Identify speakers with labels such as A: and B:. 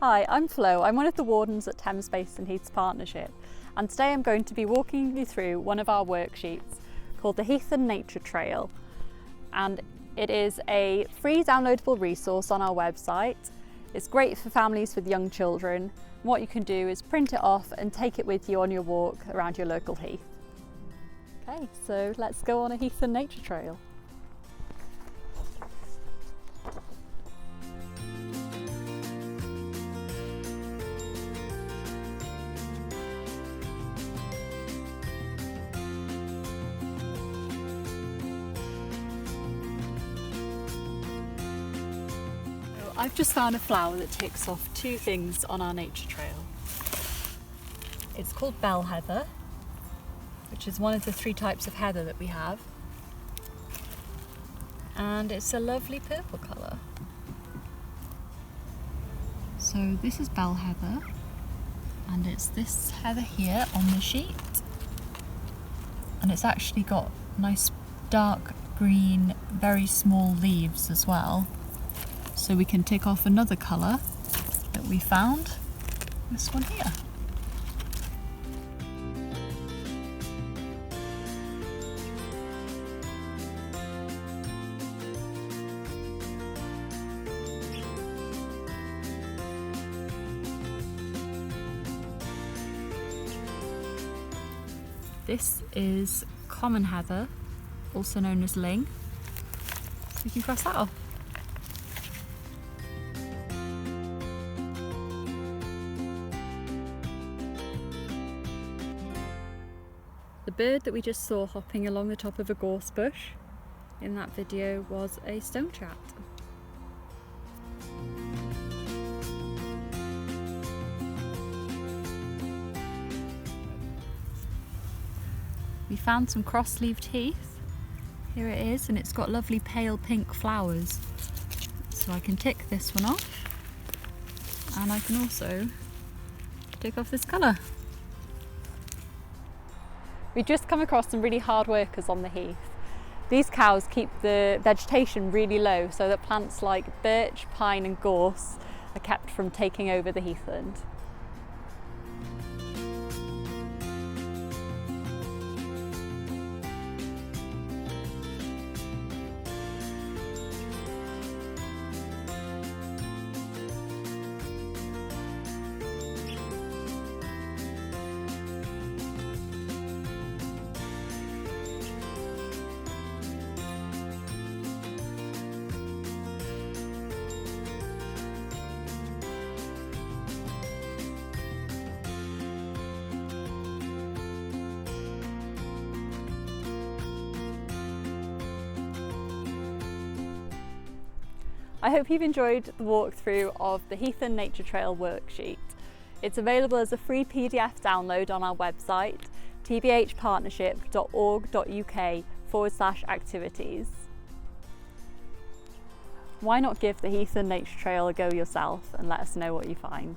A: Hi, I'm Flo. I'm one of the wardens at Thames Basin Heaths Partnership, and today I'm going to be walking you through one of our worksheets called the Heathland Nature Trail, and it is a free downloadable resource on our website. It's great for families with young children. What you can do is print it off and take it with you on your walk around your local heath. Okay, so let's go on a Heathland Nature Trail. I've just found a flower that ticks off two things on our nature trail. It's called bell heather, which is one of the 3 types of heather that we have, and it's a lovely purple colour. So this is bell heather, and it's this heather here on the sheet, and it's actually got nice dark green, very small leaves as well. So we can tick off another colour that we found, this one here. This is common heather, also known as ling, so we can cross that off. The bird that we just saw hopping along the top of a gorse bush in that video was a stone chat. We found some cross-leaved heath. Here it is, and it's got lovely pale pink flowers. So I can tick this one off, and I can also tick off this colour. We just come across some really hard workers on the heath. These cows keep the vegetation really low so that plants like birch, pine and gorse are kept from taking over the heathland. I hope you've enjoyed the walkthrough of the Heathland Nature Trail worksheet. It's available as a free PDF download on our website, tbhpartnership.org.uk/activities. Why not give the Heathland Nature Trail a go yourself and let us know what you find?